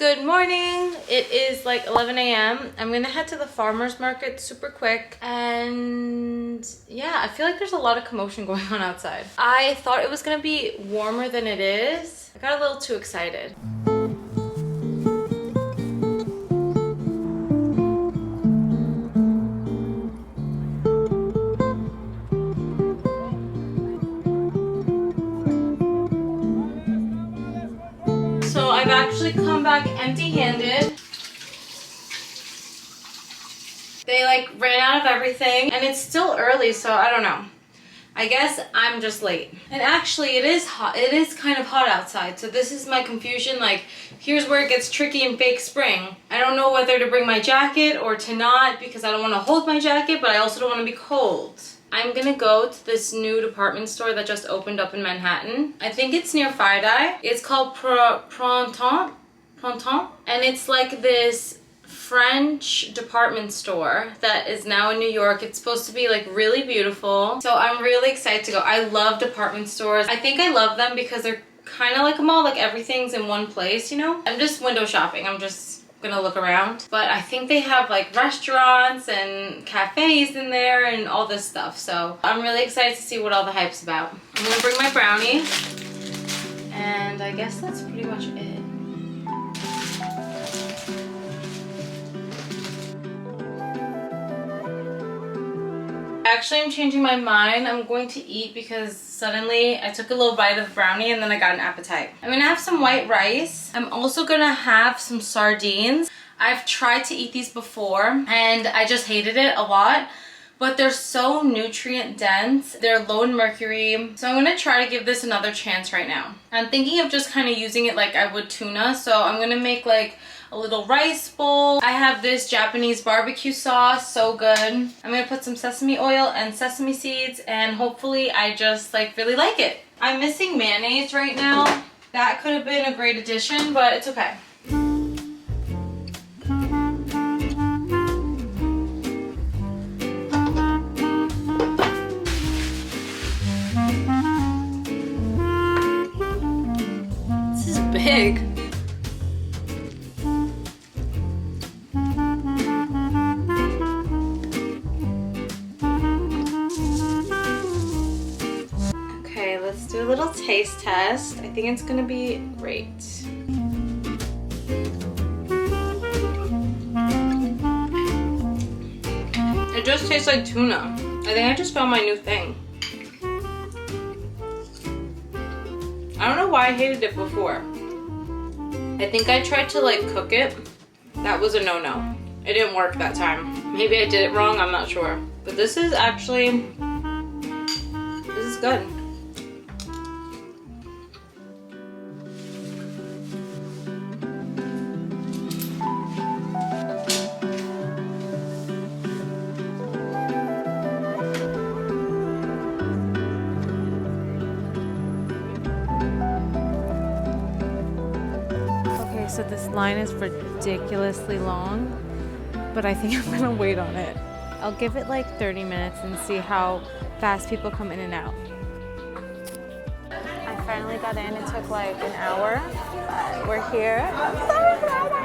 Good morning. It is like 11 a.m. I'm gonna head to the farmer's market super quick, and yeah, I feel like there's a lot of commotion going on outside. I thought it was gonna be warmer than it is. I got a little too excited. So I've actually come back empty-handed. They like ran out of everything and it's still early, so I don't know. I guess I'm just late. And actually it is hot. It is kind of hot outside. So this is my confusion. Like, here's where it gets tricky in fake spring. I don't know whether to bring my jacket or to not because I don't want to hold my jacket, but I also don't want to be cold. I'm gonna go to this new department store that just opened up in Manhattan. I think it's near Friday. It's called Printemps, and it's like this French department store that is now in New York. It's supposed to be like really beautiful. So I'm really excited to go. I love department stores. I think I love them because they're kind of like a mall, like everything's in one place, you know? I'm just window shopping. I'm just gonna look around. But I think they have like restaurants and cafes in there and all this stuff. So I'm really excited to see what all the hype's about. I'm gonna bring my brownie. And I guess that's pretty much it. Actually, I'm changing my mind. I'm going to eat because suddenly I took a little bite of the brownie and then I got an appetite. I'm gonna have some white rice. I'm also gonna have some sardines. I've tried to eat these before and I just hated it a lot, but they're so nutrient dense. They're low in mercury. So I'm gonna try to give this another chance right now. I'm thinking of just kind of using it like I would tuna. So I'm gonna make like a little rice bowl. I have this Japanese barbecue sauce, so good. I'm gonna put some sesame oil and sesame seeds and hopefully I just like really like it. I'm missing mayonnaise right now. That could have been a great addition, but it's okay. This is big. Let's do a little taste test. I think it's gonna be great. It just tastes like tuna. I think I just found my new thing. I don't know why I hated it before. I think I tried to like cook it. That was a no-no. It didn't work that time. Maybe I did it wrong, I'm not sure. But this is actually, this is good. So this line is ridiculously long, but I think I'm gonna wait on it. I'll give it like 30 minutes and see how fast people come in and out. I finally got in. It took like an hour, but we're here. I'm so excited!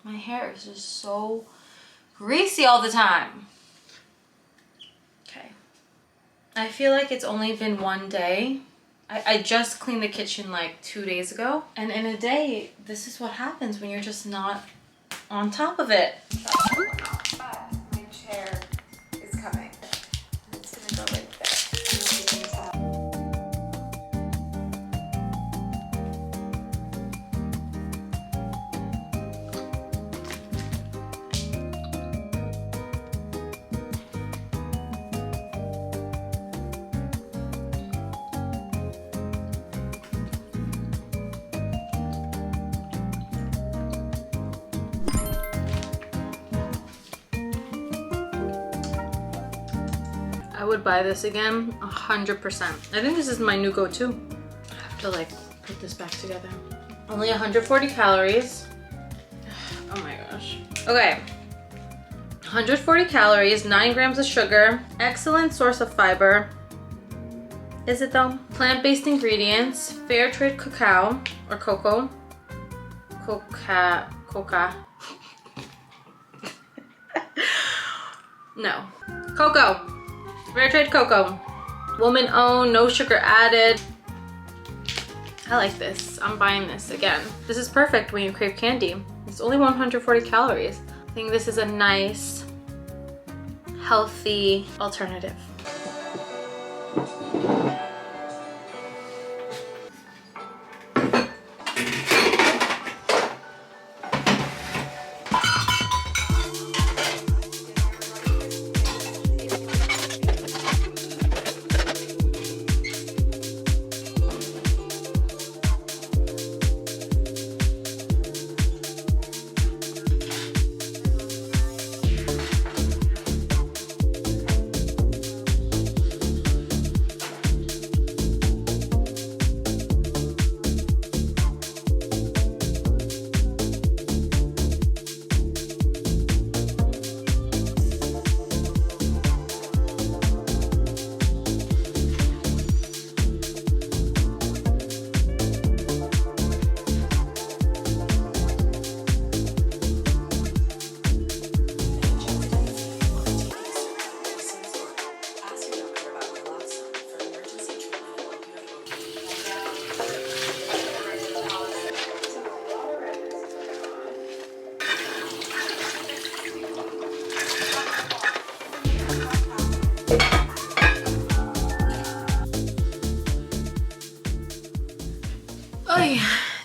My hair is just so greasy all the time. Okay. I feel like it's only been one day. I just cleaned the kitchen like 2 days ago. And in a day, this is what happens when you're just not on top of it. My chair is coming. It's gonna go right there. I would buy this again 100%. I think this is my new go-to. I have to like put this back together. Only 140 calories. Oh my gosh. Okay. 140 calories, 9 grams of sugar, excellent source of fiber. Is it though? Plant-based ingredients, fair trade cacao or cocoa. Coca. No. Cocoa. Fair trade cocoa. Woman owned, no sugar added. I like this. I'm buying this again. This is perfect when you crave candy. It's only 140 calories. I think this is a nice, healthy alternative.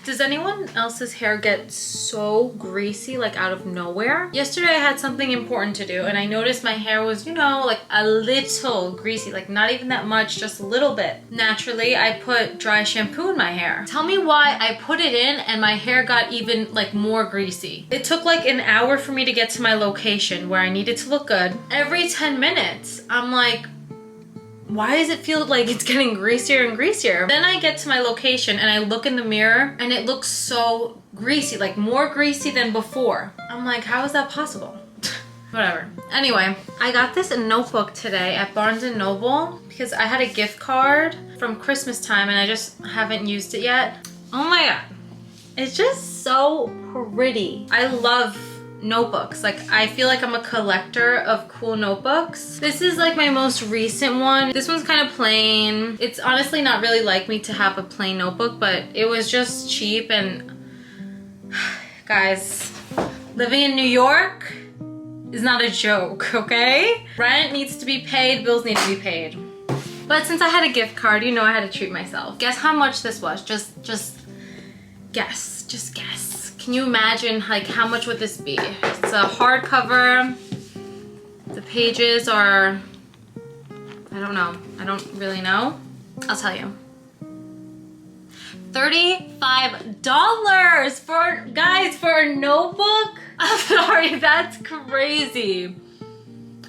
Does anyone else's hair get so greasy like out of nowhere? Yesterday I had something important to do and I noticed my hair was, you know, like a little greasy, like not even that much, just a little bit. Naturally, I put dry shampoo in my hair. Tell me why I put it in and my hair got even like more greasy. It took like an hour for me to get to my location where I needed to look good. Every 10 minutes, I'm like, why does it feel like it's getting greasier and greasier? Then I get to my location and I look in the mirror and it looks so greasy, like more greasy than before. I'm like, how is that possible? Whatever. Anyway, I got this notebook today at Barnes & Noble because I had a gift card from Christmas time and I just haven't used it yet. Oh my God. It's just so pretty. I love notebooks. Like, I feel like I'm a collector of cool notebooks. This is like my most recent one. This one's kind of plain. It's honestly not really like me to have a plain notebook, but it was just cheap. And guys, living in New York is not a joke, okay? Rent needs to be paid, bills need to be paid. But since I had a gift card, you know I had to treat myself. Guess how much this was? Just guess, just guess. Can you imagine, like, how much would this be? It's a hardcover. The pages are, I don't know. I don't really know. I'll tell you. $35 for, guys, for a notebook? I'm sorry, that's crazy.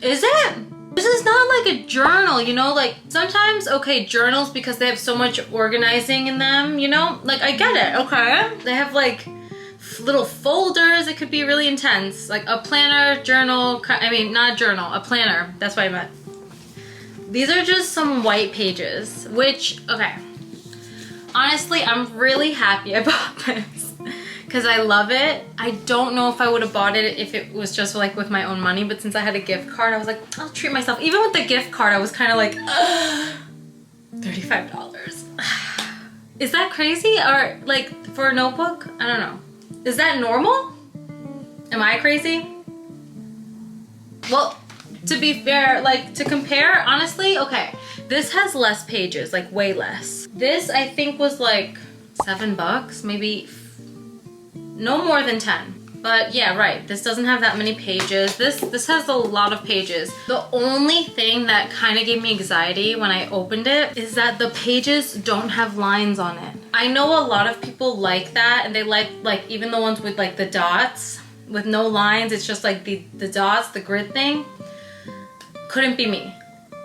Is it? This is not like a journal, you know, like sometimes, okay, journals because they have so much organizing in them, you know, like I get it, okay? They have like little folders. It could be really intense, like a planner, journal, I mean, not a journal, a planner. That's what I meant. These are just some white pages, which, okay. Honestly, I'm really happy I bought this because I love it. I don't know if I would have bought it if it was just like with my own money, but since I had a gift card, I was like, I'll treat myself. Even with the gift card, I was kind of like, $35. Is that crazy? Or like for a notebook? I don't know. Is that normal? Am I crazy? Well, to be fair, like to compare, honestly, okay, this has less pages, like way less. This I think was like $7, maybe no more than 10. But yeah, right, this doesn't have that many pages. This has a lot of pages. The only thing that kind of gave me anxiety when I opened it is that the pages don't have lines on it. I know a lot of people like that, and they like even the ones with like the dots with no lines. It's just like the dots, the grid thing. Couldn't be me.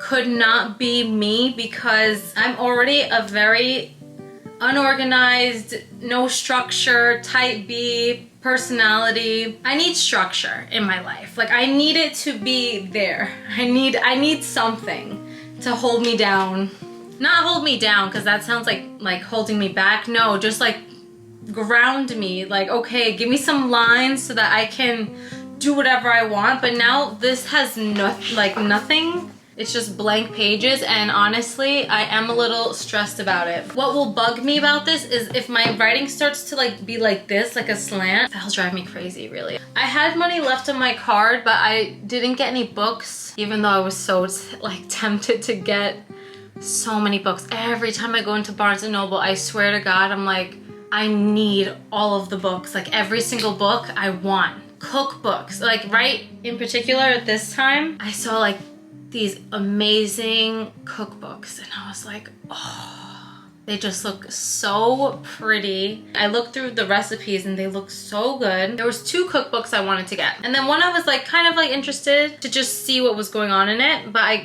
Could not be me, because I'm already a very unorganized, no structure, type B personality. I need structure in my life. Like I need it to be there. I need something to hold me down. Not hold me down, because that sounds like holding me back. No, just like ground me. Like, okay, give me some lines so that I can do whatever I want. But now this has nothing. It's just blank pages, and honestly, I am a little stressed about it. What will bug me about this is if my writing starts to like be like this, like a slant, that'll drive me crazy, really. I had money left on my card, but I didn't get any books, even though I was so like tempted to get so many books. Every time I go into Barnes & Noble, I swear to God, I'm like, I need all of the books. Like every single book I want. Cookbooks, like right in particular at this time, I saw like these amazing cookbooks, and I was like, oh, they just look so pretty. I looked through the recipes and they look so good. There was 2 cookbooks I wanted to get, and then one I was like kind of like interested to just see what was going on in it, but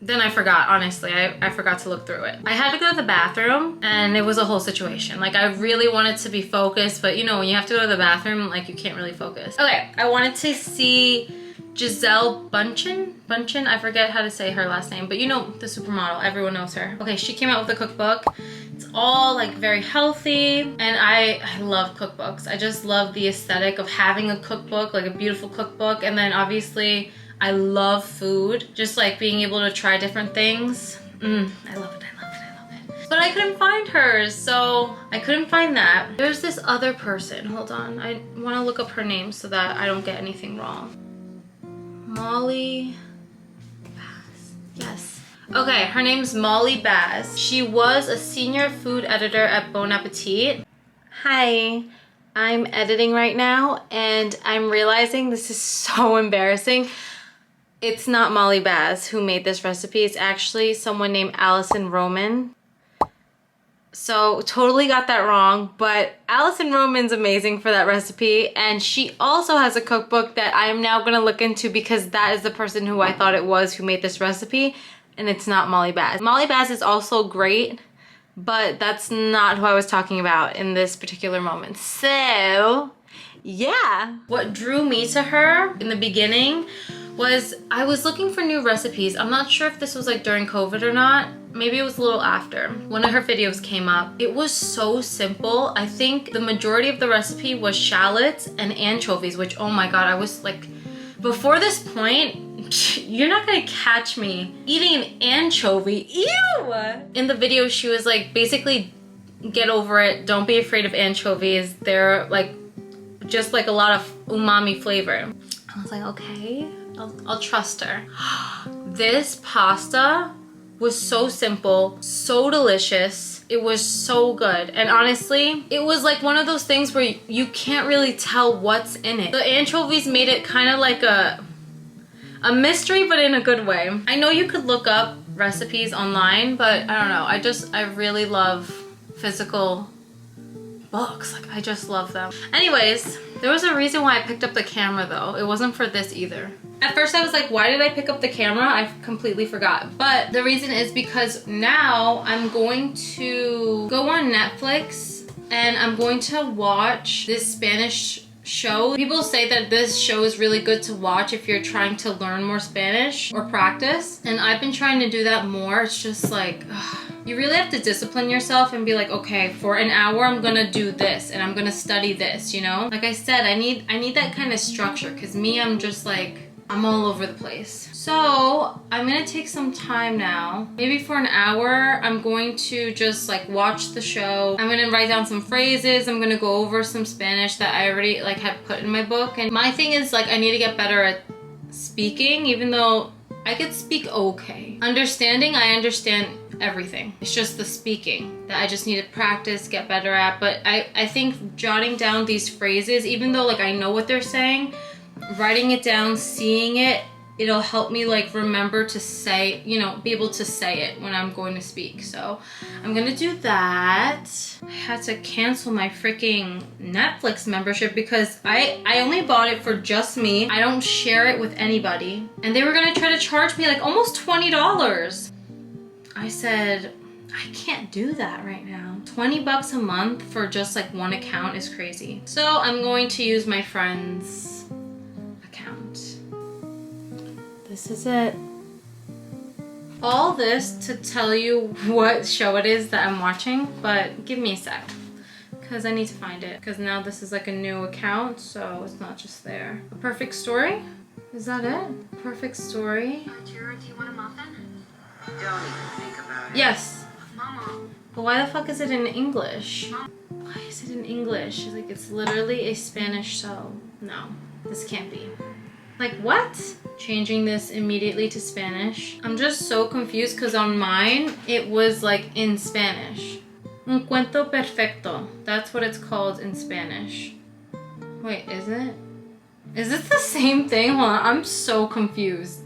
then I forgot, honestly. I forgot to look through it. I had to go to the bathroom, and it was a whole situation. Like I really wanted to be focused, but you know, when you have to go to the bathroom, like you can't really focus. Okay, I wanted to see Gisele Bündchen, I forget how to say her last name, but you know, the supermodel, everyone knows her. Okay, she came out with a cookbook. It's all like very healthy, and I love cookbooks. I just love the aesthetic of having a cookbook, like a beautiful cookbook, and then obviously I love food, just like being able to try different things. I love it, I love it, I love it. But I couldn't find hers, so I couldn't find that. There's this other person, hold on. I wanna look up her name so that I don't get anything wrong. Molly Baz, yes. Okay, her name's Molly Baz. She was a senior food editor at Bon Appetit. Hi, I'm editing right now, and I'm realizing this is so embarrassing. It's not Molly Baz who made this recipe. It's actually someone named Alison Roman. So totally got that wrong, but Alison Roman's amazing for that recipe, and she also has a cookbook that I am now gonna look into, because that is the person who I thought it was who made this recipe, and it's not Molly Baz. Molly Baz is also great, but that's not who I was talking about in this particular moment. So yeah. What drew me to her in the beginning was I was looking for new recipes. I'm not sure if this was like during COVID or not. Maybe it was a little after. One of her videos came up. It was so simple. I think the majority of the recipe was shallots and anchovies, which, oh my God, I was like, before this point, you're not gonna catch me eating an anchovy. Ew! In the video, she was like, basically, get over it. Don't be afraid of anchovies. They're like, just like a lot of umami flavor. I was like, okay, I'll trust her. This pasta was so simple, so delicious. It was so good. And honestly, it was like one of those things where you can't really tell what's in it. The anchovies made it kind of like a mystery, but in a good way. I know you could look up recipes online, but I don't know. I really love physical books. Like, I just love them. Anyways, there was a reason why I picked up the camera though. It wasn't for this either. At first I was like, why did I pick up the camera? I completely forgot. But the reason is because now I'm going to go on Netflix and I'm going to watch this Spanish show. People say that this show is really good to watch if you're trying to learn more Spanish or practice. And I've been trying to do that more. It's just like, you really have to discipline yourself and be like, okay, for an hour I'm gonna do this and I'm gonna study this, you know? Like I said, I need that kind of structure, because me, I'm just like, I'm all over the place. So I'm gonna take some time now. Maybe for an hour, I'm going to just like watch the show. I'm gonna write down some phrases. I'm gonna go over some Spanish that I already like had put in my book. And my thing is like, I need to get better at speaking, even though I could speak okay. Understanding, I understand everything. It's just the speaking that I just need to practice, get better at. But I think jotting down these phrases, even though like I know what they're saying, writing it down, seeing it, it'll help me like remember to say, you know, be able to say it when I'm going to speak. So I'm gonna do that. I had to cancel my freaking Netflix membership because I only bought it for just me. I don't share it with anybody. And they were gonna try to charge me like almost $20. I said, I can't do that right now. 20 bucks a month for just like one account is crazy. So I'm going to use my friend's account. This is it. All this to tell you what show it is that I'm watching, but give me a sec, because I need to find it, because now this is like a new account, so it's not just there. A Perfect Story? Is that it? Perfect Story? Jared, do you want a muffin? Don't even think about it. Yes. Mama. But why the fuck is it in English? Why is it in English? Like, it's literally a Spanish show. No, this can't be. Like, what? Changing this immediately to Spanish. I'm just so confused because on mine, it was like in Spanish. Un cuento perfecto. That's what it's called in Spanish. Wait, is it? Is it the same thing? Hold on, I'm so confused.